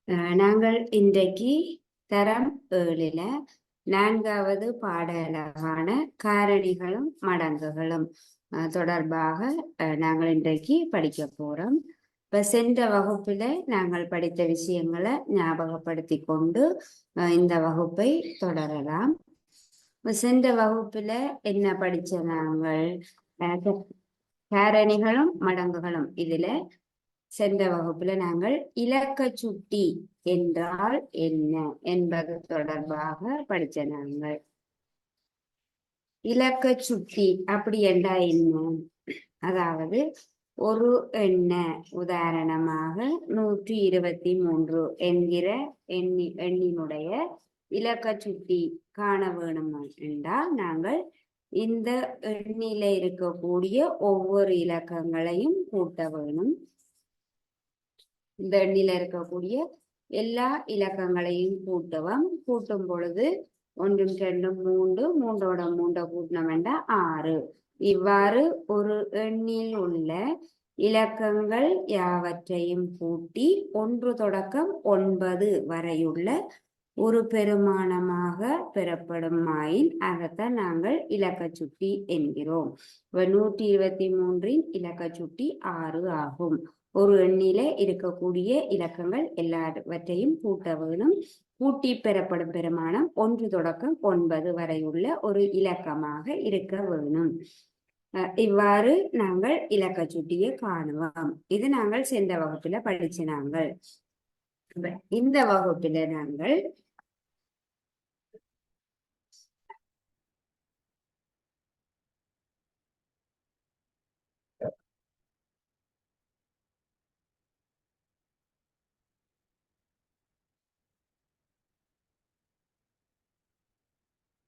நாங்கள் இன்றைக்கு தரம் 7ல 4வது பாடலான காரணிகளும் மடங்குகளும் தொடர்பாக நாங்கள் இன்றைக்கு படிக்க போறோம். இப்ப சென்ற வகுப்புல நாங்கள் படித்த விஷயங்களை ஞாபகப்படுத்தி கொண்டு இந்த வகுப்பை தொடரலாம். சென்ற வகுப்புல என்ன படிச்ச நாங்கள் காரணிகளும் மடங்குகளும் இதுல சென்ற வகுப்புல நாங்கள் இலக்க சுட்டி என்றால் என்ன என்பது தொடர்பாக படிச்ச நாங்கள். இலக்க சுட்டி அப்படி என்றால் என்ன? அதாவது ஒரு உதாரணமாக 123 என்கிற எண்ணினுடைய இலக்க சுட்டி காண வேணும் என்றால் நாங்கள் இந்த எண்ணில இருக்கக்கூடிய ஒவ்வொரு இலக்கங்களையும் கூட்ட வேணும். இந்த எண்ணில இருக்கக்கூடிய எல்லா இலக்கங்களையும் கூட்டும் பொழுது 1 2 3 3ஓட 3 கூட்டினோம் வேண்டாம் 6. இவ்வாறு ஒரு எண்ணில் உள்ள இலக்கங்கள் யாவற்றையும் கூட்டி 1 தொடக்கம் 9 வரையுள்ள ஒரு பெருமானமாக பெறப்படும் ஆயின் அதைத்தான் நாங்கள் இலக்க சுட்டி என்கிறோம். 123 இலக்க சுட்டி 6 ஆகும். ஒரு எண்ணில இருக்கக்கூடிய இலக்கங்கள் எல்லாவற்றையும் கூட்ட வேணும். கூட்டி பெறப்படும் பெருமானம் 1 தொடக்கம் 9 வரையுள்ள ஒரு இலக்கமாக இருக்க வேணும். இவ்வாறு நாங்கள் இலக்க சுட்டியை காணுவோம். இது நாங்கள் சென்ற வகுப்புல படிச்சு நாங்கள். இந்த வகுப்புல நாங்கள்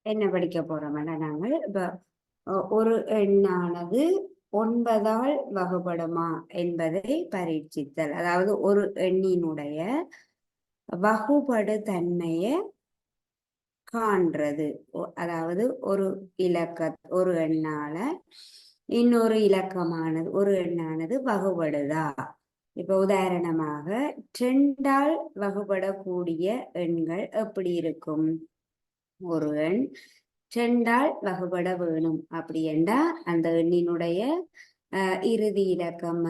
என்ன படிக்க போறோம்னா நாங்கள் இப்ப ஒரு எண்ணானது 9ஆல் வகுபடுமா என்பதை பரீட்சித்தல். அதாவது ஒரு எண்ணினுடைய வகுபடு தன்மையை காண்றது. அதாவது ஒரு ஒரு எண்ணால இன்னொரு ஒரு எண்ணானது வகுபடுதா. இப்ப உதாரணமாக 2ஆல் வகுபடக்கூடிய எண்கள் எப்படி இருக்கும்? ஒரு எண் 2ஆல் வகுபட வேணும் அப்படி என்றா அந்த எண்ணினுடைய இறுதி இலக்கம்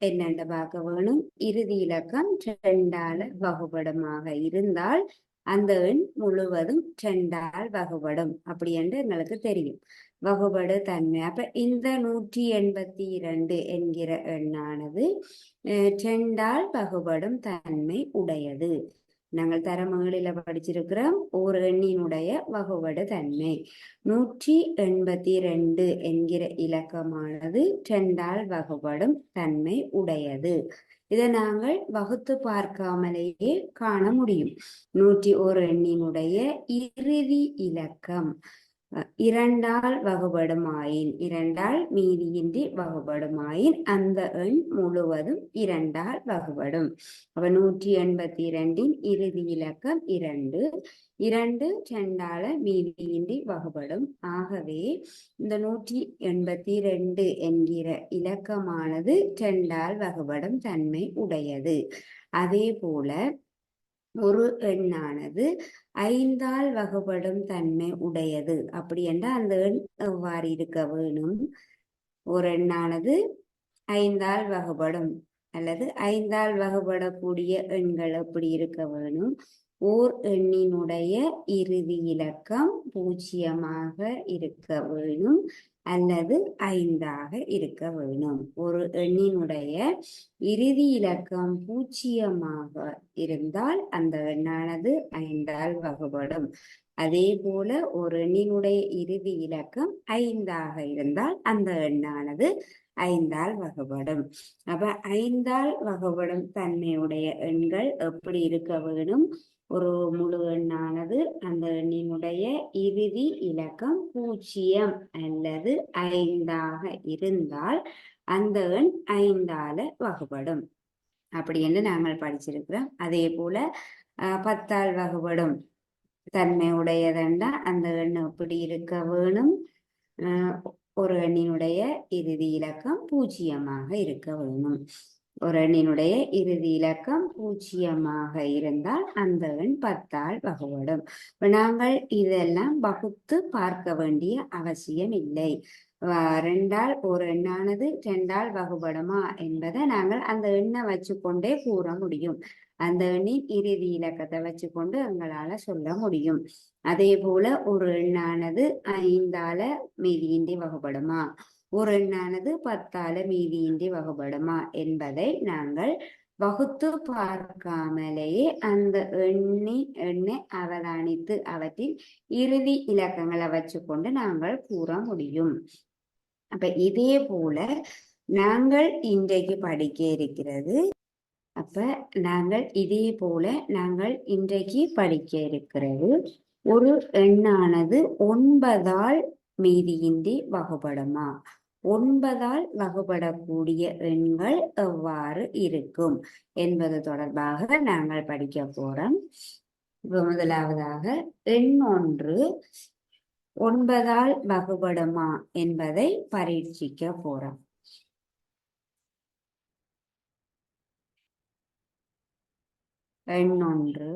என்னென்று பார்க்க வேணும். இறுதி இலக்கம் 2ஆல் வகுபடமாக இருந்தால் அந்த எண் முழுவதும் 2ஆல் வகுபடும் அப்படி என்று எங்களுக்கு தெரியும். வகுபடு தன்மை. அப்ப இந்த 182 என்கிற எண்ணானது 2ஆல் வகுபடும் தன்மை உடையது. நாங்கள் தரம் 7ல படிச்சிருக்கிறோம் ஒரு எண்ணினுடைய வகுபடு தன்மை. 182 என்கிற இலக்கமானது 2ஆல் வகுபடும் தன்மை உடையது. இதை நாங்கள் வகுத்து பார்க்காமலேயே காண முடியும். 101 எண்ணினுடைய இறுதி இலக்கம் 2ஆல் வகுபடுமாயின் 2ஆல் மீதியின்றி வகுபடுமாயின் அந்த எண் முழுவதும் 2ஆல் வகுபடும். அப்ப 182 இறுதி இலக்கம் 2. 2ஆல மீதியின்றி வகுபடும். ஆகவே இந்த 182 என்கிற இலக்கமானது 2ஆல் வகுபடும் தன்மை உடையது. அதே போல ஒரு எண்ணானது 5ஆல் வகுபடும் தன்மை உடையது அப்படி என்றால் அந்த எண் எவ்வாறு இருக்க வேணும்? ஒரு எண்ணானது 5ஆல் வகுபடும் அல்லது 5ஆல் வகுபடக்கூடிய எண்கள் எப்படி இருக்க வேணும்? ஓர் எண்ணினுடைய இறுதி இலக்கம் 0 இருக்க வேணும் அல்லது 5ஆக இருக்க வேணும். ஒரு எண்ணினுடைய இறுதி இலக்கம் 0 இருந்தால் அந்த எண்ணானது 5ஆல் வகுபடும். அதே போல ஒரு எண்ணினுடைய இறுதி இலக்கம் 5ஆக இருந்தால் அந்த எண்ணானது 5ஆல் வகுபடும். அப்ப 5ஆல் வகுபடும் தன்மையுடைய எண்கள் எப்படி இருக்க வேணும்? ஒரு முழு எண்ணானது அந்த எண்ணினுடைய இறுதி இலக்கம் 0 அல்லது 5ஆக இருந்தால் அந்த எண் 5ஆல வகுபடும் அப்படி என்று நாங்கள் படிச்சிருக்கிறோம். அதே போல 10ஆல் வகுபடும் தன்மை உடையதென்றா அந்த எண் எப்படி இருக்க வேணும்? ஒரு எண்ணினுடைய இறுதி இலக்கம் 0 இருக்க வேணும். ஒரு எண்ணினுடைய இறுதி இலக்கம் 0 இருந்தால் அந்த எண் 10ஆல் வகுபடும். நாங்கள் இதெல்லாம் வகுத்து பார்க்க வேண்டிய அவசியம் இல்லை. 2ஆல் ஒரு எண்ணானது 2ஆல் வகுபடுமா என்பதை நாங்கள் அந்த எண்ணை வச்சுக்கொண்டே கூற முடியும். அந்த எண்ணின் இறுதி இலக்கத்தை வச்சுக்கொண்டு எங்களால சொல்ல முடியும். அதே போல ஒரு எண்ணானது 5ஆல மீதியின்றி வகுபடுமா, ஒரு எண்ணானது 10ஆல மீதியின்றி வகுபடுமா என்பதை நாங்கள் வகுத்து பார்க்காமலேயே அந்த எண்ணை அவதானித்து அவற்றின் இறுதி இலக்கங்களை வச்சுக்கொண்டு நாங்கள் கூற முடியும். அப்ப இதே போல நாங்கள் இன்றைக்கு படிக்க இருக்கிறது இன்றைக்கு படிக்க இருக்கிறது ஒரு எண்ணானது 9ஆல் மீதியின்றி வகுபடுமா, 9ஆல் வகுபடக்கூடிய எண்கள் எவ்வாறு இருக்கும் என்பது தொடர்பாக நாங்கள் படிக்க போறோம். முதலாவதாக எண் 1 9ஆல் வகுபடுமா என்பதை பரீட்சிக்க போறோம். எண் 1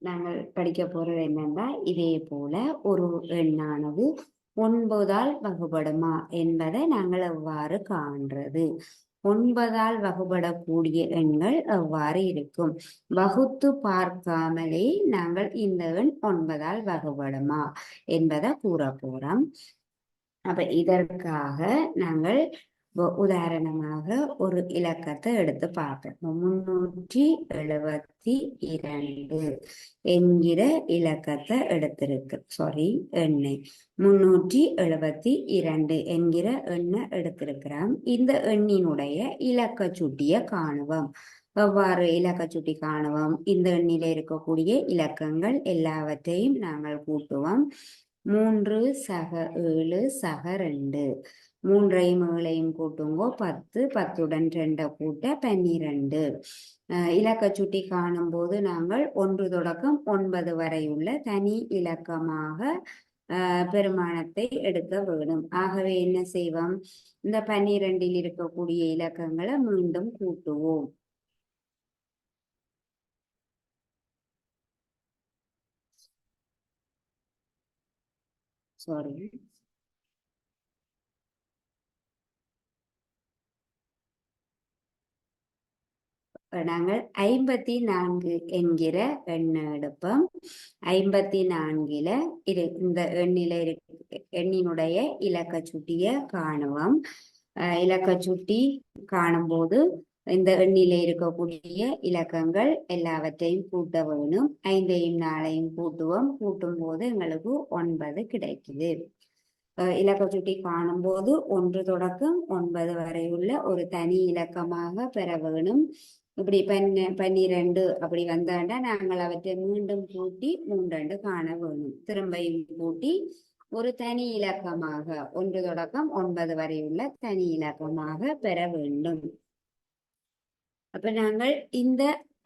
நாங்கள் படிக்க போறது என்னன்னா, இதே போல ஒரு எண்ணானது 9ஆல் வகுபடுமா என்பதை நாங்கள் எவ்வாறு காண்றது, 9ஆல் வகுபடக்கூடிய எண்கள் எவ்வாறு இருக்கும், வகுத்து பார்க்காமலே நாங்கள் இந்த எண் 9ஆல் வகுபடுமா என்பதை கூற போறோம். அப்ப இதற்காக நாங்கள் உதாரணமாக ஒரு இலக்கத்தை எடுத்து பார்ப்போம். 372 என்கிற இலக்கத்தை எடுத்திருக்கு. எண்ணை 372 என்கிற எண்ணை எடுத்திருக்கிறோம். இந்த எண்ணினுடைய இலக்க சுட்டியை காணுவோம். எவ்வாறு இலக்க சுட்டி காணுவோம்? இந்த எண்ணில இருக்கக்கூடிய இலக்கங்கள் எல்லாவற்றையும் நாங்கள் கூட்டுவோம். 3 சக 7 சக 2, 3ஐயும் 7ஐயும் கூட்டுங்கோ 10, 10உடன் 2 கூட்ட 12. இலக்க சுட்டி காணும் போது நாங்கள் 1 தொடக்கம் 9 வரை உள்ள தனி இலக்கமாக பெருமானத்தை எடுக்க வேண்டும். ஆகவே என்ன செய்வோம்? இந்த 12இல் இருக்கக்கூடிய இலக்கங்களை மீண்டும் கூட்டுவோம். நாங்கள் 54 என்கிற எண்ணை எடுப்போம். 54ல இந்த எண்ணினுடைய இலக்க சுட்டிய காணுவோம். இலக்க சுட்டி காணும்போது இந்த எண்ணில இருக்கக்கூடிய இலக்கங்கள் எல்லாவற்றையும் கூட்ட வேணும். 5ஐயும் 4ஐயும் கூட்டுவோம். கூட்டும் போது எங்களுக்கு 9 கிடைக்குது. இலக்க சுட்டி காணும் போது 1 தொடக்கம் 9 வரை உள்ள ஒரு தனி இலக்கமாக பெற வேணும். இப்படி 12 அப்படி வந்தாண்டா நாங்கள் அவற்றை மீண்டும் கூட்டி 3 காண வேணும். திரும்பியும் கூட்டி ஒரு தனி இலக்கமாக 1 தொடக்கம் 9 வரை உள்ள தனி இலக்கமாக பெற வேண்டும். அப்ப நாங்கள் இந்த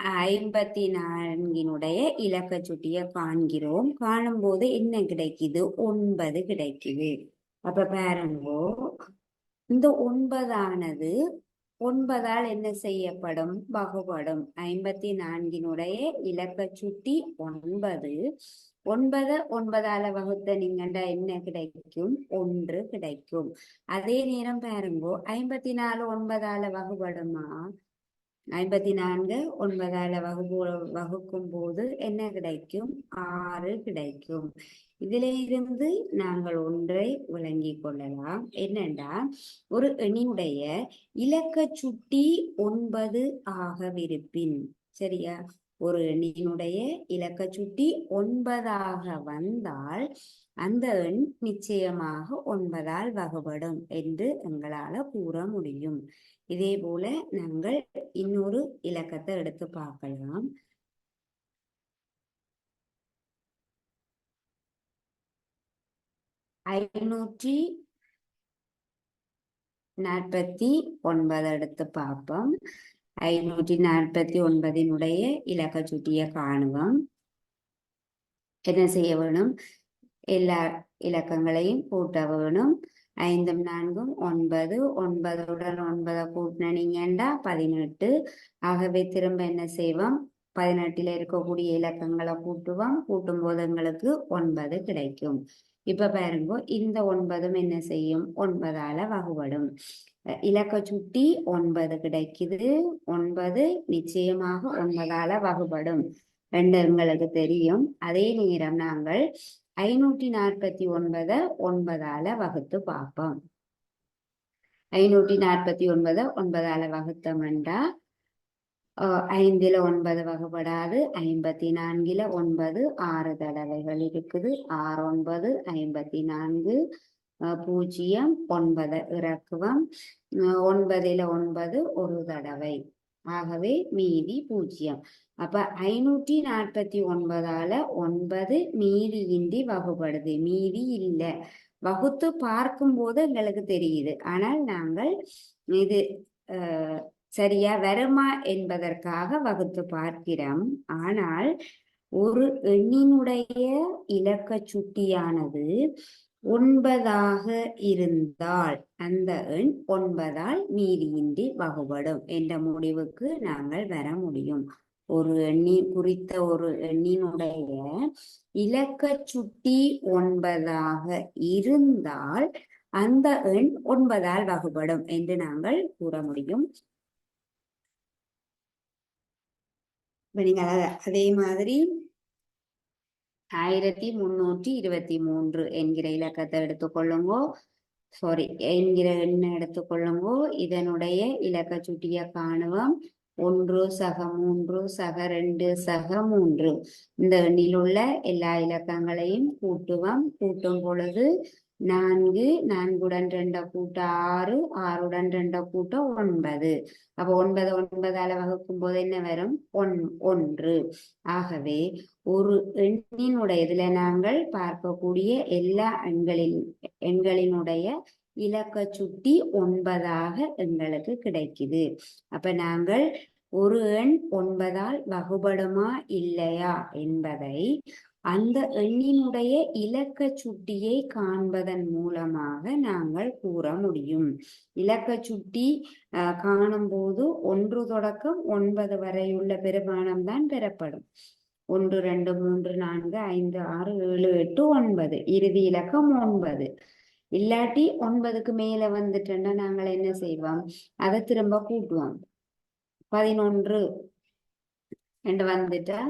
54னுடைய இலக்க சுட்டியை காண்கிறோம். காணும் போது என்ன கிடைக்குது? 9 கிடைக்குது. அப்ப பாருங்கோ, இந்த 9ஆனது 9ஆல் என்ன செய்யப்படும்? வகுபடும். 54னுடைய இலக்க சுட்டி 9. 9 9ஆல வகுத்த நீங்கண்டா என்ன கிடைக்கும்? 1 கிடைக்கும். அதே நேரம் பாருங்கோ, 54 9ஆல வகுபடுமா? 54 9ஆல வகுக்கும் போது என்ன கிடைக்கும்? 6 கிடைக்கும். இதுல இருந்து நாங்கள் ஒன்றை விளங்கிக் கொள்ளலாம். என்னண்டா, ஒரு எண்ணினுடைய இலக்க சுட்டி 9 ஆகவிருப்பின், சரியா, ஒரு எண்ணினுடைய இலக்க சுட்டி 9ஆக வந்தால் அந்த எண் நிச்சயமாக 9ஆல் வகுபடும் என்று எங்களால் கூற முடியும். இதே போல நாங்கள் இன்னொரு இலக்கத்தை எடுத்து பார்க்கலாம். 549 எடுத்து பார்ப்போம். 549 இலக்க சுட்டியை காணுவோம். என்ன செய்ய வேணும்? எல்லா இலக்கங்களையும் கூட்ட வேணும். 5 4 9, 9உடன் 9 கூட்டினீங்கன்னா 18. ஆகவே திரும்ப என்ன செய்வோம்? 18ல் இருக்கக்கூடிய இலக்கங்களை கூட்டுவோம். கூட்டும் போது எங்களுக்கு 9 கிடைக்கும். இப்ப பாருங்க, இந்த 9ம் என்ன செய்யும்? 9ஆல வகுபடும். இலக்க சுட்டி 9 கிடைக்குது. 9 நிச்சயமாக 9ஆல வகுபடும் என்று எங்களுக்கு தெரியும். அதே நேரம் நாங்கள் 549 9ஆல வகுத்து பார்ப்போம். 549 9ஆல வகுத்தோம்னா 5ல் 9 வகுபடாது. 54ல் 9 6 தடவைகள் இருக்குது. 6 9 54. 0 9 இறக்குவோம். 9ல் 9 ஒரு தடவை. ஆகவே மீதி 0. அப்ப 549ஆல 9 மீதியின்றி வகுபடுது. மீதி இல்லை. வகுத்து பார்க்கும் போது எங்களுக்கு தெரியுது. ஆனால் நாங்கள் இது சரியா வருமா என்பதற்காக வகுத்து பார்க்கிறோம். ஆனால் ஒரு எண்ணினுடைய இலக்க சுட்டியானது 9ஆக இருந்தால் அந்த எண் 9ஆல் மீதியின்றி வகுபடும் என்ற முடிவுக்கு நாங்கள் வர முடியும். ஒரு குறித்த ஒரு எண்ணினுடைய இலக்க சுட்டி 9ஆக இருந்தால் அந்த எண் 9ஆல் வகுபடும் என்று நாங்கள் கூற முடியும். நீங்கள் அதே மாதிரி 1323 என்கிற இலக்கத்தை எடுத்துக்கொள்ளுங்கோ. என்கிற எண்ணை எடுத்துக்கொள்ளுங்கோ. இதனுடைய இலக்க சுட்டியை காணுவோம். 1 சக 3 சக 2 சக 3. இந்த எண்ணில் உள்ள எல்லா இலக்கங்களையும் கூட்டுவோம். கூட்டும் பொழுது 4 4உடன் 2 கூட்ட 6 6உடன் 2 கூட்ட 9. அப்போ 9 9ஆல வகுக்கும் போது என்ன வரும்? 1. ஆகவே ஒரு எண்ணினுடைய இதுல நாங்கள் பார்க்கக்கூடிய எல்லா எண்களினுடைய இலக்க சுட்டி 9ஆக எங்களுக்கு கிடைக்குது. அப்ப நாங்கள் ஒரு எண் 9ஆல் வகுபடுமா இல்லையா என்பதை அந்த எண்ணினுடைய இலக்க சுட்டியை காண்பதன் மூலமாக நாங்கள் கூற முடியும். இலக்க சுட்டி காணும் போது 1 தொடக்கம் 9 வரையுள்ள பெருமானம் தான் பெறப்படும். 1 2 3 4 5 6 7 8 9. இறுதி இலக்கம் 9. இல்லாட்டி 9க்கு மேல வந்துட்டோம்னா நாங்கள் என்ன செய்வோம்? அதை திரும்ப கூட்டுவோம். 11 என்று வந்துட்டா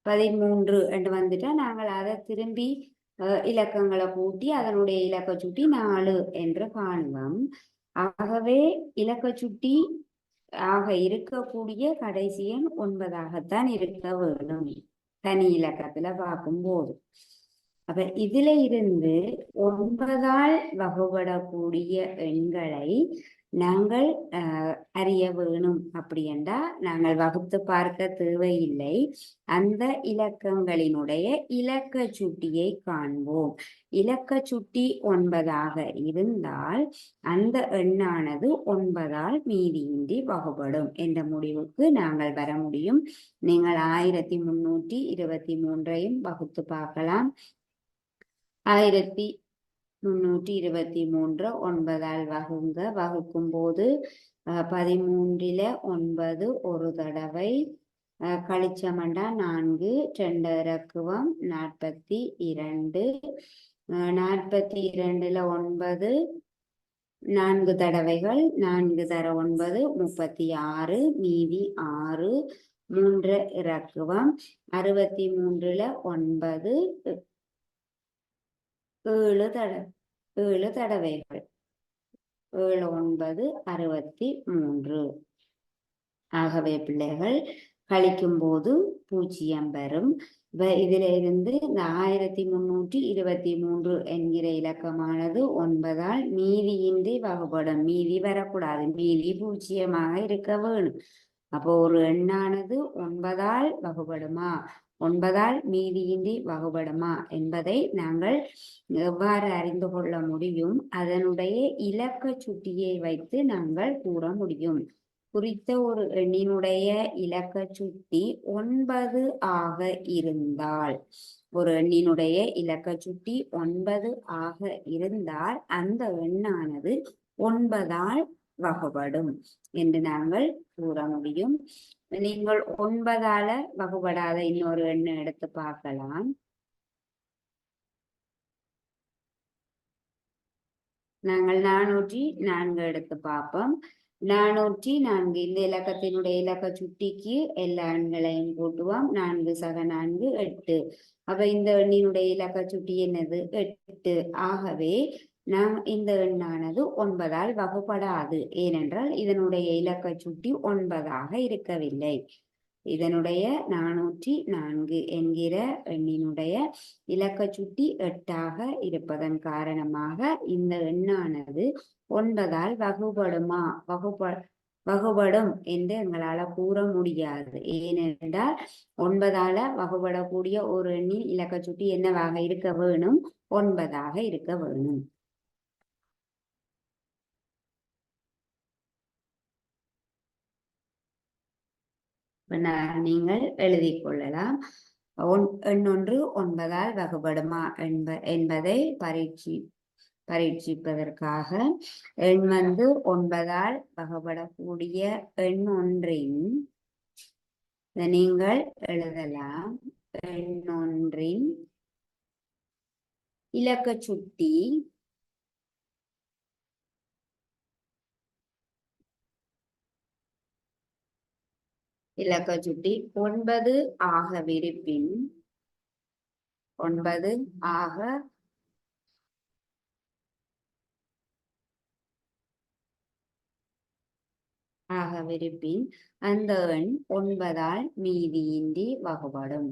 13 என்று வந்துட்டா நாங்கள் அதை திரும்பி இலக்கங்களை கூட்டி அதனுடைய இலக்க சுட்டி 4 என்று காணுவோம். ஆகவே இலக்க சுட்டி ஆக இருக்கக்கூடிய கடைசி எண் 9ஆகத்தான் இருக்க வேண்டும் தனி இலக்கத்துல பார்க்கும்போது. அப்ப இதுல இருந்து 9ஆல் வகுபடக்கூடிய எண்களை நாங்கள் அறிய வேணும். அப்படி என்றால் நாங்கள் வகுத்து பார்க்க தேவையில்லை. அந்த இலக்கங்களினுடைய இலக்க சுட்டியை காண்போம். இலக்க சுட்டி 9ஆக இருந்தால் அந்த எண்ணானது 9ஆல் மீதியின்றி வகுபடும் என்ற முடிவுக்கு நாங்கள் வர முடியும். நீங்கள் 1323ஐயும் வகுத்து பார்க்கலாம். 1323 9ஆல் வகுக்கும் போது 13ல் 9 ஒரு தடவை. கழிச்சமண்டா 4 2 இறக்குவோம் 42. 42ல் 9 4 தடவைகள். 4 தர 9 36. மீதி 6. 3 இறக்குவோம். 63ல் 9 7 தடவைகள். 7 9 63. ஆகவே பிள்ளைகள் கழிக்கும் போது 0 வரும். இதுல இருந்து இந்த 1323 என்கிற இலக்கமானது 9ஆல் மீதியின்றி வகுப்படும். மீதி வரக்கூடாது, மீதி 0 இருக்க வேணும். அப்போ ஒரு எண்ணானது 9ஆல் வகுபடுமா, 9ஆல் மீதியின்றி வகுபடுமா என்பதை நாங்கள் எவ்வாறு அறிந்து கொள்ள முடியும்? அதனுடைய இலக்க சுட்டியை வைத்து நாங்கள் கூற முடியும். குறித்த ஒரு எண்ணினுடைய இலக்க சுட்டி 9 ஆக இருந்தால், ஒரு எண்ணினுடைய இலக்க சுட்டி 9 ஆக இருந்தால் அந்த எண்ணானது 9ஆல் வகுபடும் என்று நாங்கள் கூற முடியும். நீங்கள் 9ஆல வகுபடாத இன்னொரு எண்ணை எடுத்து பார்க்கலாம். நாங்கள் 404 எடுத்து பார்ப்போம். 404 இந்த இலக்கத்தினுடைய இலக்க சுட்டிக்கு எல்லா எண்களையும் கூட்டுவோம். 4 சக 4 8. அப்ப இந்த எண்ணினுடைய இலக்க சுட்டி என்னது? 8. ஆகவே நாம் இந்த எண்ணானது 9ஆல் வகுப்படாது. ஏனென்றால் இதனுடைய இலக்க சுட்டி 9ஆக இருக்கவில்லை. இதனுடைய 404 என்கிற எண்ணினுடைய இலக்க சுட்டி 8ஆக இருப்பதன் காரணமாக இந்த எண்ணானது 9ஆல் வகுபடும் என்று எங்களால் கூற முடியாது. ஏனென்றால் 9ஆல வகுபடக்கூடிய ஒரு எண்ணின் இலக்க சுட்டி என்னவாக இருக்க வேணும்? 9ஆக இருக்க வேணும். நீங்கள் எழுதிக் கொள்ளலாம். எண்ணொன்று 9ஆல் வகுபடுமா என்பதை பரீட்சிப்பதற்காக எண் 9ஆல் வகுபடக்கூடிய எண் ஒன்றின் நீங்கள் எழுதலாம். எண் ஒன்றின் இலக்க சுட்டி இலக்க சுட்டி 9 ஆகவிருப்பின் 9 ஆகவிருப்பின் அந்த எண் 9ஆல் மீதியின்றி வகுபடும்.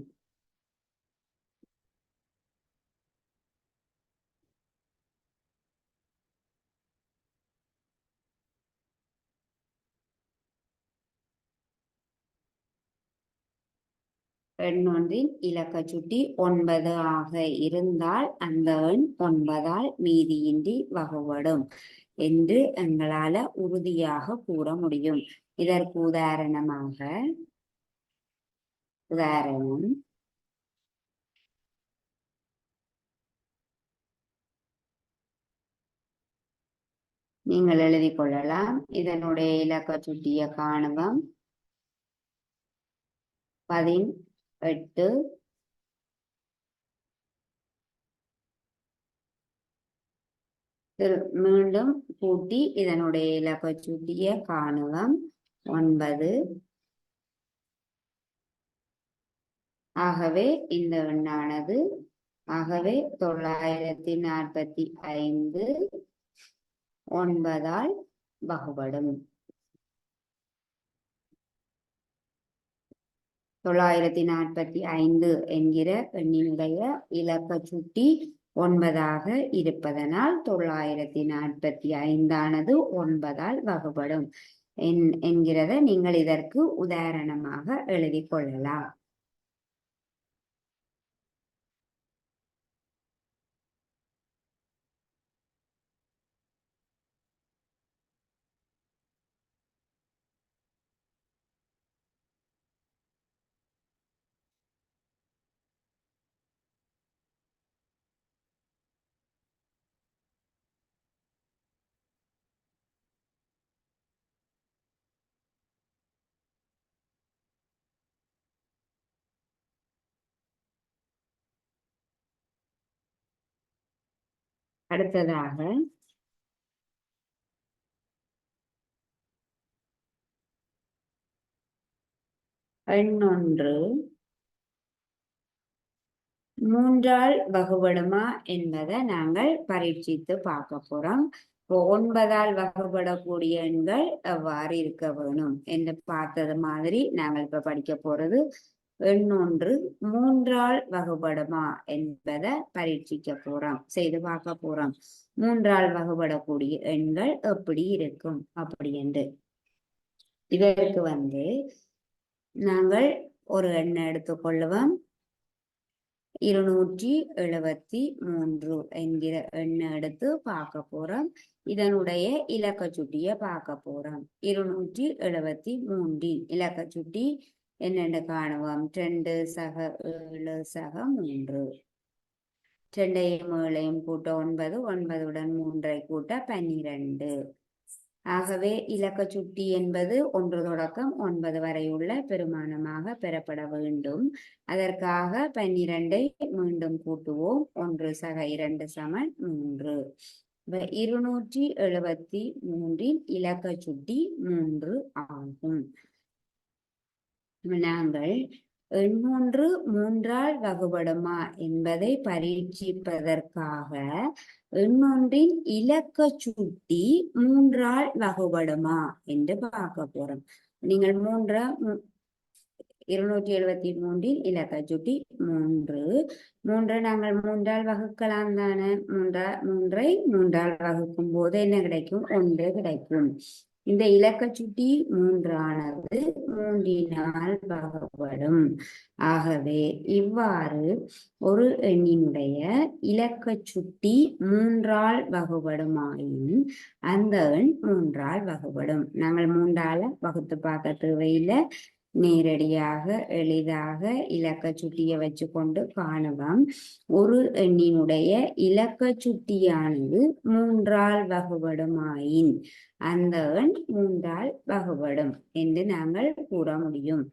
எண் ஒன்றின் இலக்க சுட்டி 9 ஆக இருந்தால் அந்த எண் 9ஆல் மீதியின்றி வகுபடும் என்று எங்களால் உறுதியாக கூற முடியும். இதற்கு உதாரணம் நீங்கள் எழுதிக் கொள்ளலாம். இதனுடைய இலக்க சுட்டிய காணுவோம். 18 மீண்டும் கூட்டி இதனுடைய இலக்க சுட்டிய காணுவோம். 9. ஆகவே இந்த எண்ணானது 945 9ஆல் வகுபடும். 945 என்கிற எண்ணினுடைய இலக்க சுட்டி 9ஆக இருப்பதனால் 945 ஆனது 9ஆல் வகுபடும் என்கிறத நீங்கள் இதற்கு உதாரணமாக எழுதிக் கொள்ளலாம். அடுத்ததாக எண் ஒன்று 3ஆல் வகுபடுமா என்பதை நாங்கள் பரீட்சித்து பார்க்க போறோம். இப்போ 9ஆல் வகுபடக்கூடிய எண்கள் எவ்வாறு இருக்க வேணும் என்று பார்த்தது மாதிரி நாங்கள் இப்ப படிக்க போறது எண்ணொன்று 3ஆல் வகுபடுமா என்பதை பரீட்சிக்க போறோம், செய்து பார்க்க போறோம். 3ஆல் வகுபடக்கூடிய எண்கள் எப்படி இருக்கும் அப்படி என்று. இதற்கு நாங்கள் ஒரு எண்ணை எடுத்துக்கொள்ளுவோம். 273 என்கிற எண்ணை எடுத்து பார்க்க போறோம். இதனுடைய இலக்க சுட்டிய பார்க்க போறோம். 273 இலக்க சுட்டி என்னென்னு காணுவோம். 2 சக 7 சக 3. 2ஐயும் 7ஐயும் கூட்ட 9, 9உடன் 3ஐ கூட்ட 12. ஆகவே இலக்க சுட்டி என்பது 1 தொடக்கம் 9 வரையுள்ள பெருமானமாக பெறப்பட வேண்டும். அதற்காக 12ஐ மீண்டும் கூட்டுவோம். 1 சக 2 சமன் 3. 273 இலக்க சுட்டி 3 ஆகும். நாங்கள் எண்ணொன்று 3ஆல் வகுபடுமா என்பதை பரீட்சிப்பதற்காக எண்ணொன்றின் இலக்க சுட்டி 3ஆல் வகுபடுமா என்று பார்க்க போறோம். நீங்கள் 273 இலக்க சுட்டி 3 நாங்கள் 3ஆல் வகுக்கலாம் தானே. 3ஐ 3ஆல் வகுக்கும் போது என்ன கிடைக்கும்? 1 கிடைக்கும். இந்த இலக்க சுட்டி 3 ஆனது 3ஆல் வகுப்படும். ஆகவே இவ்வாறு ஒரு எண்ணினுடைய இலக்க சுட்டி 3ஆல் வகுபடுமாயின் அந்த எண் 3ஆல் வகுபடும். நாங்கள் 3ஆல வகுத்து பார்க்க தேவையில்லை, நேரடியாக எளிதாக இலக்க சுட்டியை வச்சு கொண்டு காணுவோம். ஒரு எண்ணினுடைய இலக்க சுட்டியானது 3ஆல் வகுபடுமாயின் அந்த எண் 3ஆல் வகுபடும் என்று நாங்கள் கூற முடியும்.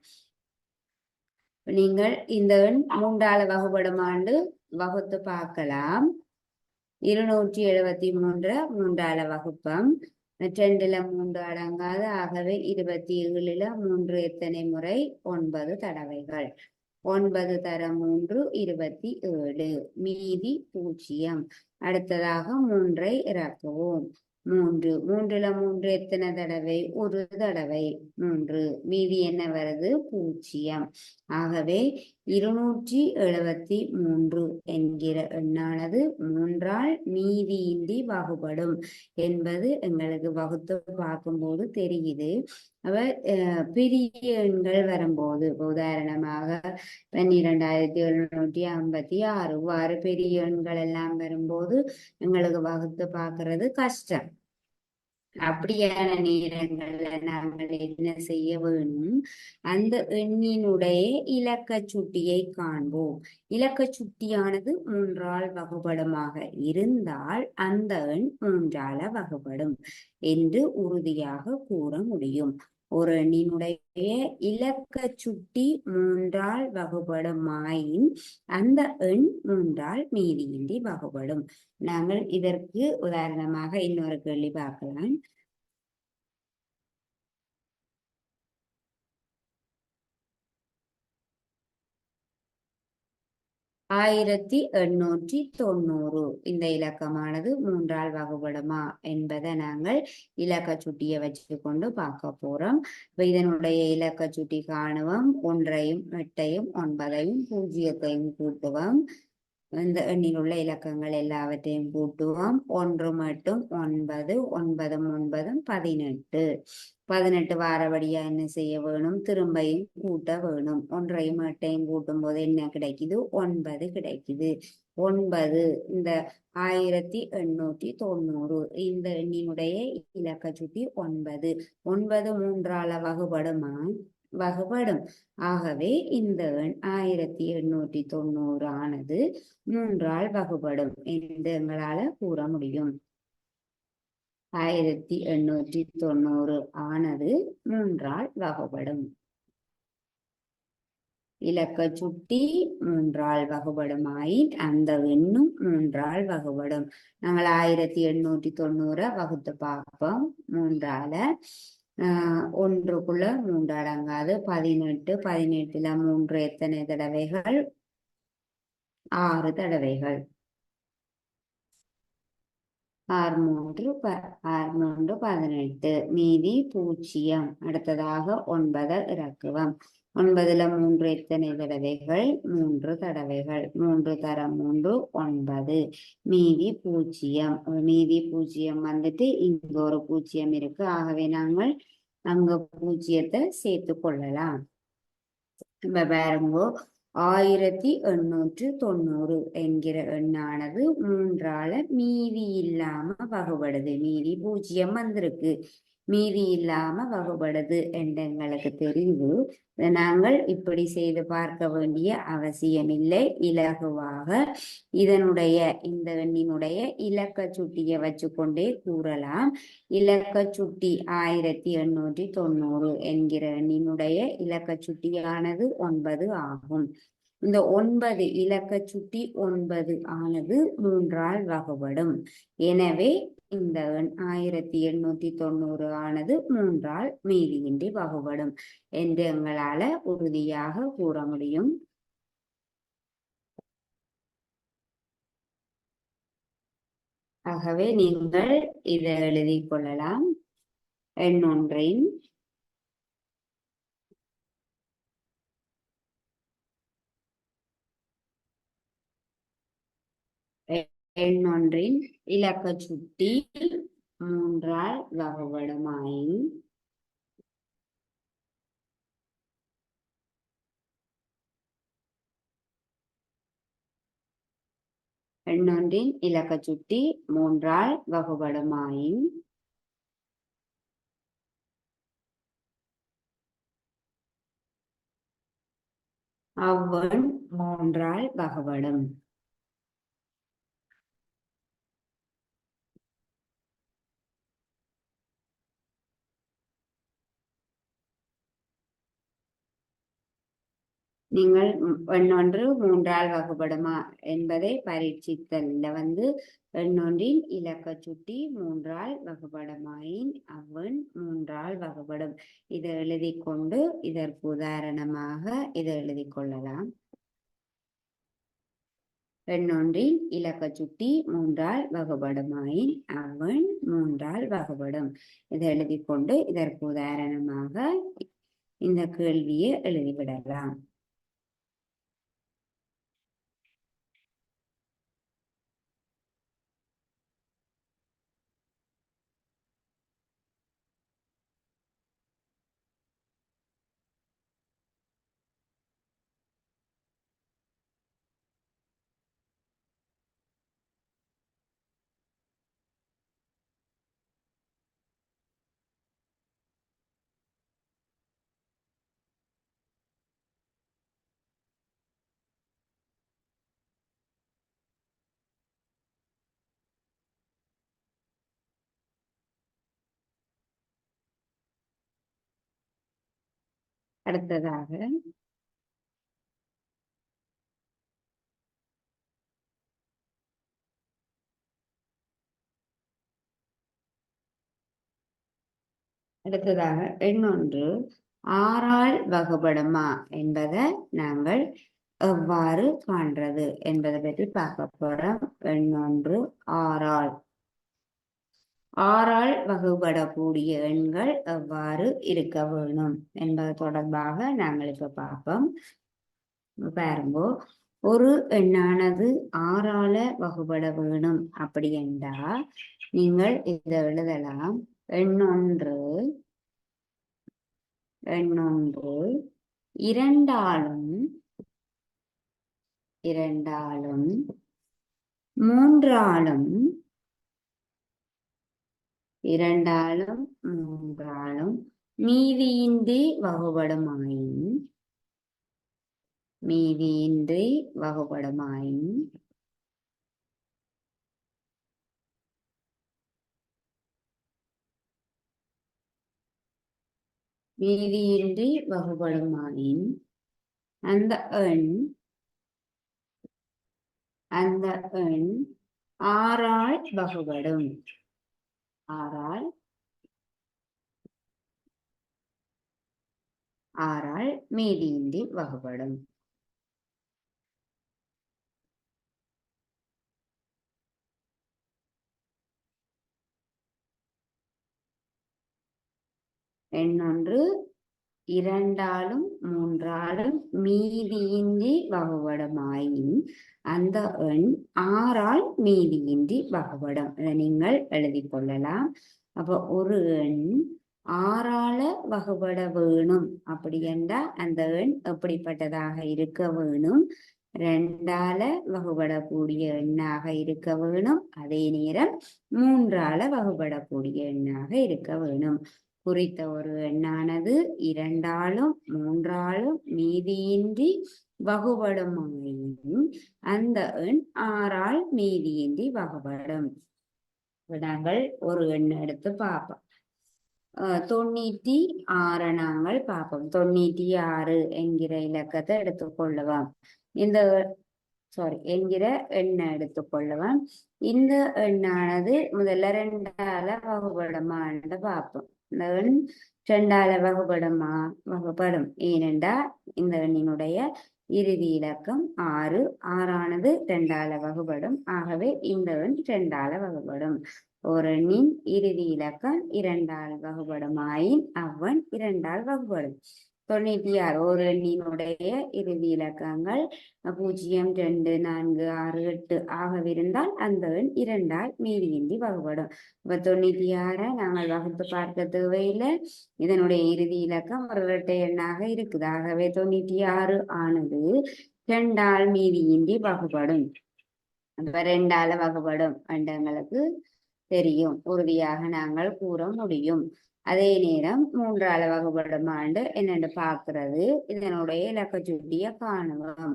நீங்கள் இந்த எண் 3ஆல வகுபடுமாண்டு வகுத்து பார்க்கலாம். 273 3ஆல வகுப்பம். 2ல 3 அடங்காது. ஆகவே 27ல 3 எத்தனை முறை? 9 தடவைகள். 9 தர 3 27, மீதி 0. அடுத்ததாக 3ஐ இறக்குவோம். 3ல 3 எத்தனை தடவை? 1 தடவை. 3, மீதி என்ன வருது? 0. ஆகவே 273 என்கிற எண்ணானது 3ஆல் மீதியின்றி வகுபடும் என்பது எங்களுக்கு வகுத்து பார்க்கும்போது தெரியுது. பெரிய எண்கள் வரும்போது, உதாரணமாக 12,756 இவ்வாறு பெரிய எண்கள் எல்லாம் வரும்போது எங்களுக்கு வகுத்து பார்க்கறது கஷ்டம். அப்படியான நேரங்கள்ல நாங்கள் என்ன செய்ய வேணும்? அந்த எண்ணினுடைய இலக்க சுட்டியை காண்போம். இலக்க சுட்டியானது 3ஆல் வகுபடுமாக இருந்தால் அந்த எண் 3ஆல வகுபடும் என்று உறுதியாக கூற முடியும். ஒரு எண்ணினுடைய இலக்க சுட்டி 3ஆல் வகுபடுமாயின் அந்த எண் 3ஆல் மீதியின்றி வகுபடும். நாங்கள் இதற்கு உதாரணமாக இன்னொரு கேள்வி பார்க்கலாம். 1890 இந்த இலக்கமானது 3ஆல் வகுபடுமா என்பதை நாங்கள் இலக்க சுட்டியை வச்சு கொண்டு பார்க்க போறோம். இதனுடைய இலக்க சுட்டி காணுவோம். 1ஐயும் 8ஐயும் 9ஐயும் 0ஐயும் கூட்டுவோம். இந்த எண்ணில் உள்ள இலக்கங்கள் எல்லாவற்றையும் கூட்டுவோம். 1 மட்டும் 9, 9 9 18. 18 வாரபடியா என்ன செய்ய வேணும்? திரும்பியும் கூட்ட வேணும். 1ஐயும் 8ஐயும் கூட்டும் போது என்ன கிடைக்குது? 9 கிடைக்குது. 9 இந்த 1890 இந்த எண்ணினுடைய இலக்க சுட்டி 9. 9 3ஆல வகுபடுமா? வகுபடும். ஆகவே இந்த எண் 1890 ஆனது 3ஆல் வகுபடும் என்று எங்களால கூற முடியும். 1890 ஆனது 3ஆல் வகுபடும். இலக்க சுட்டி 3ஆல் வகுபடுமாயின் அந்த எண்ணும் 3ஆல் வகுபடும். நாங்கள் 1890 வகுத்து பார்ப்போம். 3ஆல 1க்குள்ள 3 அடங்காது. 18, 18ல 3 எத்தனை தடவைகள்? 6 தடவைகள். ஆறு மூன்று ஆறு மூன்று 18, மீதி 0. அடுத்ததாக 9 இறக்குவோம். 9ல 3 எத்தனை தடவைகள்? 3 தடவைகள். 3 தரம் 3 9, மீதி 0. மீதி 0 வந்துட்டு இங்க ஒரு 0 இருக்கு. ஆகவே நாங்கள் அங்க 0த்தை சேர்த்து கொள்ளலாம். இப்ப பாருங்கோ, 1890 என்கிற எண்ணானது 3ஆல மீதி இல்லாம வகுபடுது. மீதி 0 வந்திருக்கு. மீதி இல்லாம வகுபடுது என்று எங்களுக்கு தெரியுது. நாங்கள் இப்படி செய்து பார்க்க வேண்டிய அவசியமில்லை. இலகுவாக இதனுடைய இந்த எண்ணினுடைய இலக்க சுட்டியை வச்சுக்கொண்டே கூறலாம். இலக்க சுட்டி 1890 என்கிற எண்ணினுடைய இலக்க சுட்டியானது 9 ஆகும். இந்த 9 இலக்க சுட்டி 9 ஆனது 3ஆல் வகுபடும். எனவே இந்த 1890 ஆனது 3ஆல் மீதியின்றி வகுபடும் என்று எங்களால உறுதியாக கூற முடியும். ஆகவே நீங்கள் இதை எழுதிக் கொள்ளலாம். எண்ணொன்றின் எண்ணொன்றின் இலக்க சுட்டி 3ஆல் வகுபடுமாயின் எண்ணொன்றின் இலக்க சுட்டி 3ஆல் வகுபடுமாயின் அவ்வெண் 3ஆல் வகுபடும். நீங்கள் எண்ணொன்று 3ஆல் வகுபடுமா என்பதை பரீட்சித்தல்ல எண்ணொன்றின் இலக்க சுட்டி 3ஆல் வகுபடுமாயின் அவ்வெண் 3ஆல் வகுபடும். இதை எழுதி கொண்டு இதற்கு உதாரணமாக இதை எழுதி கொள்ளலாம். எண்ணொன்றின் இலக்க சுட்டி 3ஆல் வகுபடுமாயின் அவ்வெண் 3ஆல் வகுபடும். இதை எழுதி கொண்டு இதற்கு உதாரணமாக இந்த கேள்வியை எழுதிவிடலாம். அடுத்ததாக எண்ணொன்று 6ஆல் வகுபடுமா என்பதை நாங்கள் எவ்வாறு காண்றது என்பதை பற்றி பார்க்க போறோம். எண்ணொன்று 6ஆல் வகுபடக்கூடிய எண்கள் எவ்வாறு இருக்க வேணும் என்பது தொடர்பாக நாங்கள் இப்ப பார்ப்போம். பாருங்கோ, ஒரு எண்ணானது 6ஆல வகுபட வேணும் அப்படி என்றா நீங்கள் இதை எழுதலாம். எண்ணொன்று இரண்டாலும் மூன்றாலும் மீதியின்றி வகுபடுமாயின் அந்த எண் 6ஆல் வகுபடும். 6ஆல் மீதியின்றி வகுபடும். எண்ணொன்று இரண்டாலும் மூன்றாலும் மீதியின்றி வகுபடுமாயின் அந்த எண் ஆறால் மீதியின்றி வகுபடும். இதை நீங்கள் எழுதி கொள்ளலாம். அப்போ ஒரு எண் ஆறால வகுபட வேணும் அப்படி என்றால் அந்த எண் எப்படிப்பட்டதாக இருக்க வேணும்? ரெண்டால வகுபடக்கூடிய எண்ணாக இருக்க வேணும். அதே நேரம் மூன்றால வகுபடக்கூடிய எண்ணாக இருக்க வேணும். குறித்த ஒரு எண்ணானது இரண்டாலும் மூன்றாலும் மீதியின்றி வகுபடுமாயின் அந்த எண் ஆறால் மீதியின்றி வகுபடும். நாங்கள் ஒரு எண் எடுத்து பார்ப்போம். 96 நாங்கள் பார்ப்போம். 96 என்கிற இலக்கத்தை எடுத்துக்கொள்ளுவோம். இந்த என்கிற எண்ணை எடுத்துக்கொள்ளுவோம். இந்த எண்ணானது முதல்ல ரெண்டால வகுபடுமான்னு பார்ப்போம். இந்த எண் ரெண்டால வகுபடும். ஏனென்றா இந்த எண்ணினுடைய இறுதி இலக்கம் 6. 6ஆனது ரெண்டால வகுபடும். ஆகவே இந்த எண் ரெண்டால வகுபடும். ஒரு எண்ணின் இறுதி இலக்கம் 2ஆல் வகுபடுமாயின் அவ்வெண் 2ஆல் வகுபடும். 96 ஒரு எண்ணினுடைய இறுதி இலக்கங்கள் 0, 2, 4, 6, 8 ஆகவிருந்தால் அந்த எண் 2ஆல் மீதியின்றி வகுபடும். இப்ப 96 நாங்கள் வகுத்து பார்க்க தேவையில்லை. இதனுடைய இறுதி இலக்கம் ஒரு இரட்டை எண்ணாக இருக்குது. ஆகவே 96 ஆனது 2ஆல் மீதியின்றி வகுபடும். அப்ப 2ஆல வகுபடும் எங்களுக்கு தெரியும், உறுதியாக நாங்கள் கூற முடியும். அதே நேரம் 3ஆல வகுபடும் ஆண்டு என்னென்று பார்க்கிறது. இதனுடைய இலக்க சுட்டியை காணுவோம்.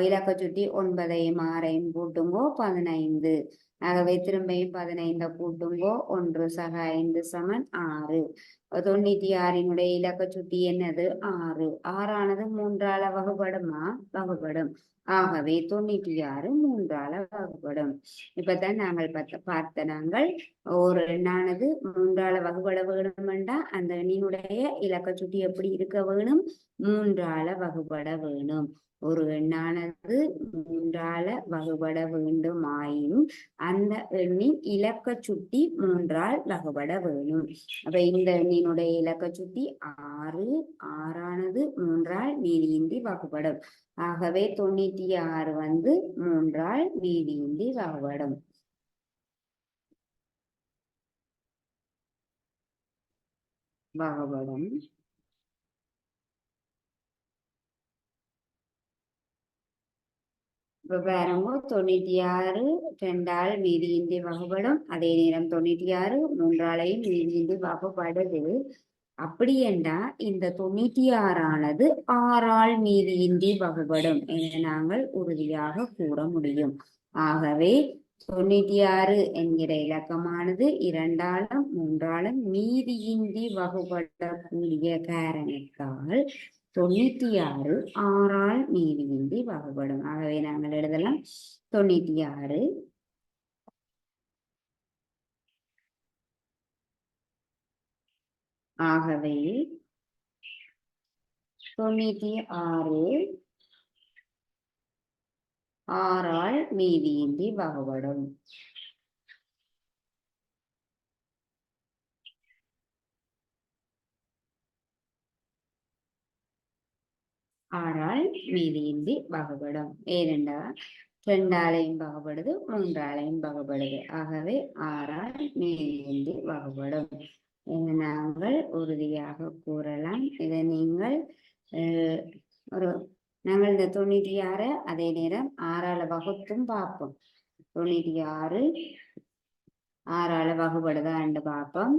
இலக்க சுட்டி 9ஐயும் 6ஐயும் கூட்டுங்கோ 15. ஆகவே திரும்பியும் 15 கூட்டுங்கோ 1 சக 5 சமன் 6. 96 இலக்க சுட்டி என்னது? 6. 6ஆனது 3ஆல வகுபடுமா? வகுபடும். ஆகவே 96 3ஆல வகுபடும். இப்பதான் நாங்கள் பார்த்த நாங்கள் ஒரு எண்ணானது 3ஆல வகுபட வேணுமெண்டா அந்த எண்ணினுடைய இலக்க சுட்டி எப்படி இருக்க வேணும்? 3ஆல வகுபட வேணும். ஒரு எண்ணானது 3ஆல வகுபட வேண்டுமாயின் அந்த எண்ணின் இலக்க சுட்டி 3ஆல் வகுபட வேணும். அப்ப இந்த எண்ணினுடைய இலக்க சுட்டி 6. 6ஆனது 3ஆல் மீதியின்றி வகுபடும். ஆகவே 96 3ஆல் மீதியின்றி வகுபடும். இப்ப பாருங்க, 96 2ஆல் மீதியின்றி வகுபடும். அதே நேரம் 96 3ஆலையும் மீதியின்றி வகுபடுது. அப்படி என்றா இந்த 96ஆனது 6ஆல் மீதியின்றி வகுபடும் என நாங்கள் உறுதியாக கூற முடியும். ஆகவே 96 என்கிற இலக்கமானது 2ஆலும் 3ஆலும் மீதியின்றி வகுபடக்கூடிய காரணத்தால் 96 6ஆல் மீதியின்றி வகுபடும். ஆகவே நாங்கள் எழுதலாம் 96 ஆகவே 96 6ஆல் மீதியின்றி வகுபடும். ஆறால் மீதியின்றி வகுபடும். ஏனென்றால் 2ஆலையும் வகுபடுது 3ஆலையும் வகுபடுது. ஆகவே 6ஆல் மீதியின்றி வகுபடும் என நாங்கள் உறுதியாக கூறலாம். இதை நீங்கள் நாங்கள் இந்த 96 அதே நேரம் 6ஆல வகுத்தும் பார்ப்போம். 96 6ஆல வகுபடுதா என்று பார்ப்போம்.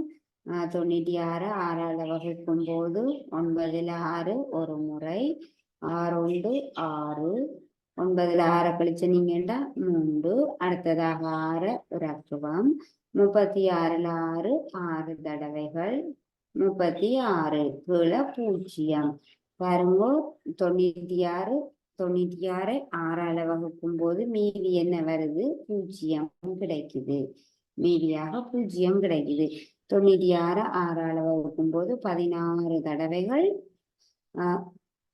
96 6ஆல வகுக்கும் போது 9ல் 6 ஒரு முறை, 6 1 6, 9ல் 6 கழிச்சு நீங்கண்டா 3, அடுத்ததாக 6 இறக்குவோம். 36ல் 6 6 தடவைகள் 36 கீழே 0. பாருங்க, 96 6ஆல வகுக்கும் போது மீதி என்ன வருது? 0 கிடைக்குது. மீதியாக 0 கிடைக்குது. 96 6ஆல வகுக்கும் போது 16 தடவைகள்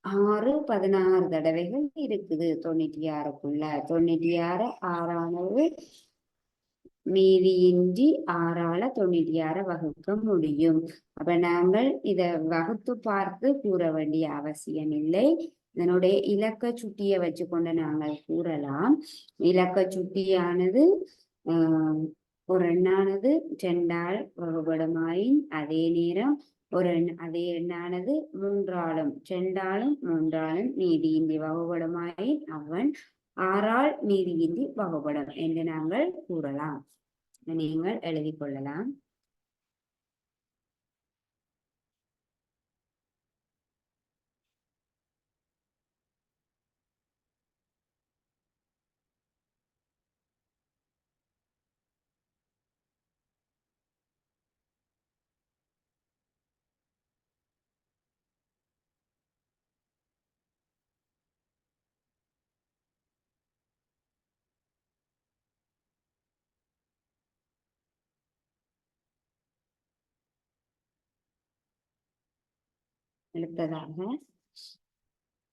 6 16 தடவைகள் இருக்குது 96க்குள்ள. 96 6ஆனது மீதியின்றி 6 வகுக்க முடியும். அப்ப நாங்கள் இத வகுத்து பார்த்து கூற வேண்டிய அவசியம் இல்லை. இதனுடைய இலக்க சுட்டியை வச்சுக்கொண்டு நாங்கள் கூறலாம். இலக்க சுட்டியானது ஒரு எண்ணானது 2ஆல் வகுபடுமாயின் அதே நேரம் அதே எண்ணானது 3ஆலும் 2ஆலும் 3ஆலும் மீதியின்றி வகுபடுமாயின் அவன் 6ஆல் மீதியின்றி வகுபடும் என்று நாங்கள் கூறலாம். நீங்கள் எழுதிக் கொள்ளலாம். அடுத்ததாக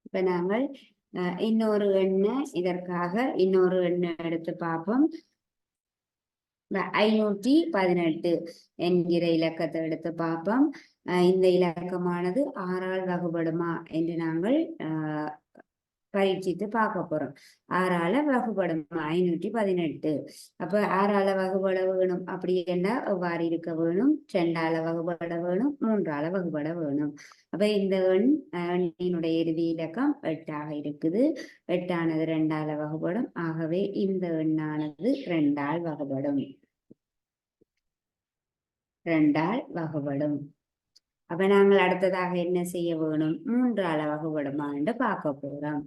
இப்ப நாங்கள் இன்னொரு எண்ணை இதற்காக இன்னொரு எண்ணை எடுத்து பார்ப்போம். 518 என்கிற இலக்கத்தை எடுத்து பார்ப்போம். இந்த இலக்கமானது 6ஆல் வகுபடுமா என்று நாங்கள் பரீட்சித்து பார்க்க போறோம். 6ஆல வகுபடும் 518. அப்ப 6ஆல வகுபட வேணும் அப்படி என்ன எவ்வாறு இருக்க வேணும்? 2ஆல வகுபட வேணும், 3ஆல வகுபட வேணும். அப்ப இந்த எண்ணினுடைய இறுதி இலக்கம் 8ஆக இருக்குது. 8ஆனது 2ஆல வகுபடும். ஆகவே இந்த எண்ணானது 2ஆல் வகுபடும். 2ஆல் வகுபடும். அப்ப நாங்கள் அடுத்ததாக என்ன செய்ய வேணும்? 3ஆல வகுபடுமா என்று பார்க்க போறோம்.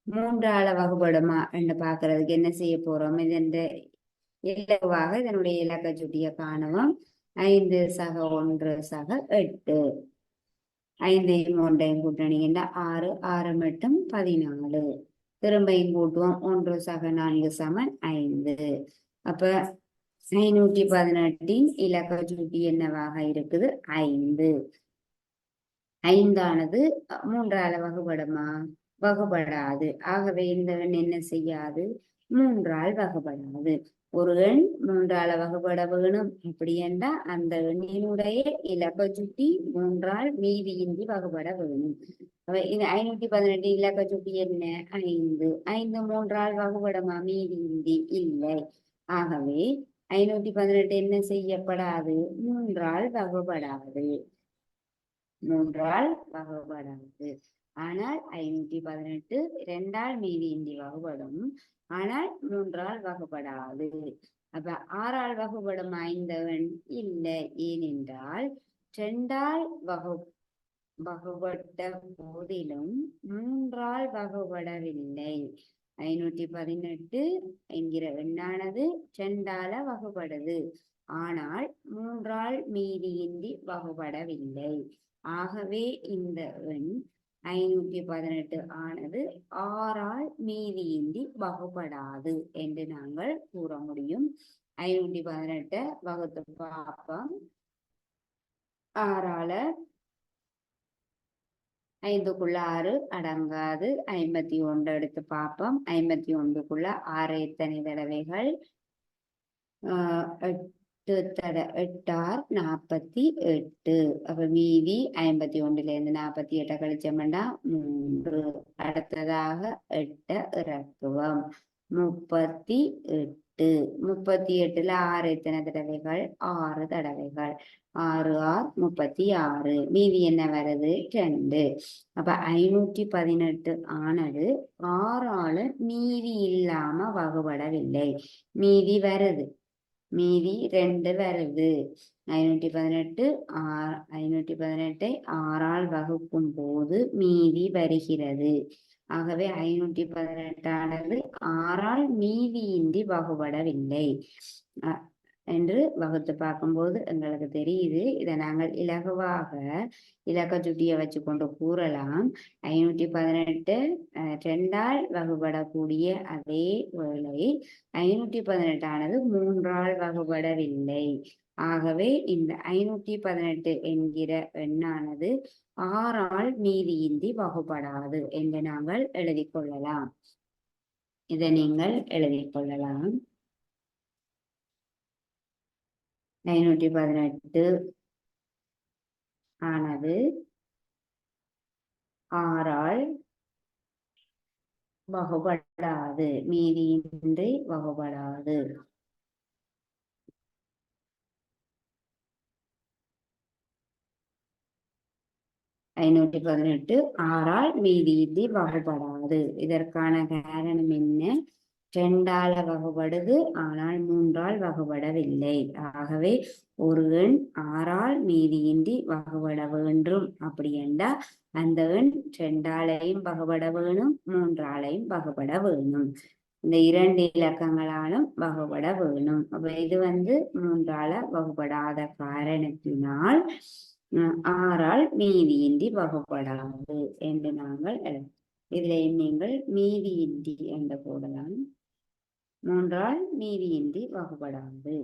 3ஆல வகுபடுமா என்று பார்க்கறதுக்கு என்ன செய்ய போறோம்? இதன் இலகுவாக இதனுடைய இலக்க சுட்டியை காணுவோம். 5 சக 1 சக 8. 5ஐயும் 1ஐயும் கூட்டணிங்கன்னா 6, 6 மட்டும் 14. திரும்பியும் கூட்டுவோம். 1 சக 4 சமன் 5. அப்ப 518 இலக்க சுட்டி என்னவாக இருக்குது? 5. 5ஆனது 3ஆல வகுபடுமா? வகுபடாது. ஆகவே இந்த எண் என்ன செய்யாது? 3ஆல் வகுபடாது. ஒரு எண் 3ஆல வகுபட வேணும் அப்படி என்றால் அந்த எண்ணினுடைய இலக்க சுட்டி 3ஆல் மீதியின்றி வகுபட வேணும். இது 518 இலக்க சுட்டி என்ன? 5. 5 3ஆல் வகுபடுமா? மீதியின்றி இல்லை. ஆகவே 518 என்ன செய்யப்படாது? 3ஆல் வகுபடாது. 3ஆல் வகுபடாது. ஆனால் 518 2ஆல் மீதியின்றி வகுபடும். ஆனால் 3ஆல் வகுபடாது. அப்ப 6ஆல் வகுபடும் 5 இல்லை. ஏனென்றால் 2ஆல் வகுபட்ட போதிலும் 3ஆல் வகுபடவில்லை. 518 என்கிற எண்ணானது 2ஆல வகுபடுது. ஆனால் 3ஆல் மீதியின்றி வகுபடவில்லை. ஆகவே இந்த எண் 518 ஆனது 6ஆல் மீதியின்றி வகுபடாது என்று நாங்கள் கூற முடியும். 518 வகுத்து பார்ப்போம். 6ஆல 5க்குள்ள 6 அடங்காது. 51 எடுத்து பார்ப்போம். 51க்குள்ள 6 எத்தனை தடவைகள்? 8ஆர் 48. அப்ப மீதி 51ல 48 கழிச்சோம்னா 3. அடுத்ததாக 8 இறக்குவோம். 38. 38ல 6 எத்தனை தடவைகள்? 6 தடவைகள். 6ஆர் 36. மீதி என்ன வருது? 2. அப்ப 518 ஆனது 6ஆல மீதி இல்லாம வகுபடவில்லை. மீதி வருது. மீதி 2 வருது. 518 518ஐ 6ஆல் வகுக்கும் போது மீதி வருகிறது. ஆகவே 518 ஆனது 6ஆல் மீதியின்றி வகுபடவில்லை என்று வகுத்து பார்க்கும்போது எங்களுக்கு தெரியுது. இதை நாங்கள் இலகுவாக இலக்க சுட்டியை வச்சு கொண்டு கூறலாம். 518 2ஆல் வகுபடக்கூடிய அதே வேளை 518 ஆனது 3ஆல் வகுபடவில்லை. ஆகவே இந்த 518 என்கிற எண்ணானது 6ஆல் மீதியின்றி வகுபடாது என்று நாங்கள் எழுதிக் கொள்ளலாம். இதை நீங்கள் எழுதிக் கொள்ளலாம். 518 ஆனது 6ஆல் வகுபடாது, மீதியின்றி வகுபடாது. 518 6ஆல் மீதியின்றி வகுபடாது. இதற்கான காரணம் என்ன? 2ஆல் வகுபடுது, ஆனால் 3ஆல் வகுபடவில்லை. ஆகவே ஒரு எண் 6ஆல் மீதியின்றி வகுபட வேண்டும். அப்படி என்றால் அந்த எண் 2ஆலையும் வகுபட வேணும், 3ஆலையும் வகுபட வேணும். இந்த 2 இலக்கங்களாலும் வகுபட வேணும். அப்ப இது 3ஆல வகுபடாத காரணத்தினால் 6ஆல் மீதியின்றி வகுபடாது என்று நாங்கள் இதிலே நீங்கள் மீதியின்றி என்று போடலாம். 3ஆல் மீதியின்றி வகுபடாது.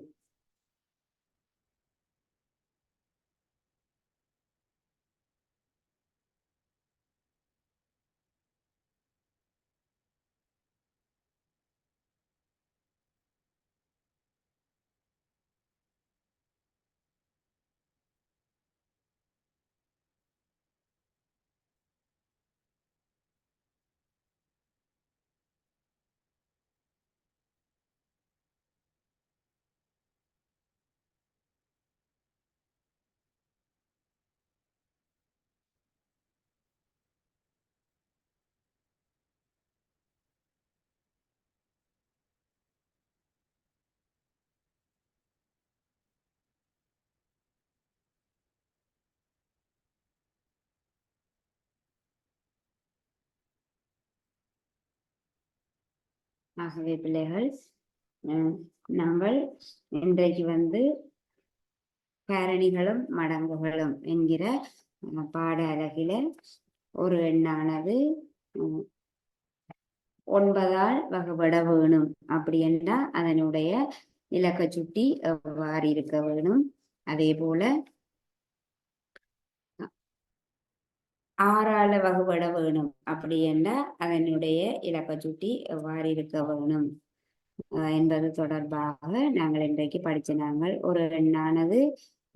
ஆகவே பிள்ளைகள், நாங்கள் இன்றைக்கு காரணிகளும் மடங்குகளும் என்கிற பாட அலகில ஒரு எண்ணானது 9ஆல் வகுபட வேணும். அப்படி என்றால் அதனுடைய இலக்க சுட்டி எவ்வாறு இருக்க வேணும், அதே போல 6ஆல வகுபட வேணும். அப்படி என்றால் அதனுடைய இலக்க சுட்டி எவ்வாறு இருக்க வேணும் என்பது தொடர்பாக நாங்கள் இன்றைக்கு படிச்சினாங்கள். ஒரு எண்ணானது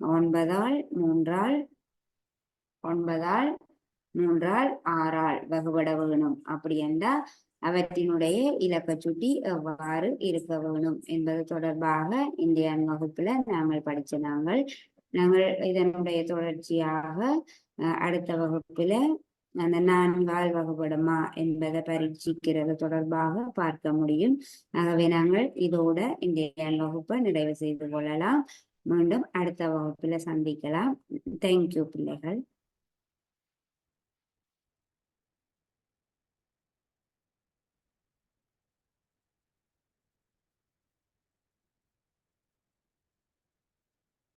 9ஆல் 6ஆல் வகுபட வேணும். அப்படி என்றால் அவற்றினுடைய இலக்க சுட்டி எவ்வாறு இருக்க வேணும் என்பது தொடர்பாக இன்றைய வகுப்புல நாங்கள் படிச்சினாங்கள். நாங்கள் இதனுடைய தொடர்ச்சியாக அடுத்த வகுப்புல அந்த 4ஆல் வகுபடுமா என்பதை பரீட்சிக்கிறது தொடர்பாக பார்க்க முடியும். ஆகவே நாங்கள் இதோட இன்றைய வகுப்பை நிறைவு செய்து கொள்ளலாம். மீண்டும் அடுத்த வகுப்புல சந்திக்கலாம். தேங்க்யூ பிள்ளைகள்.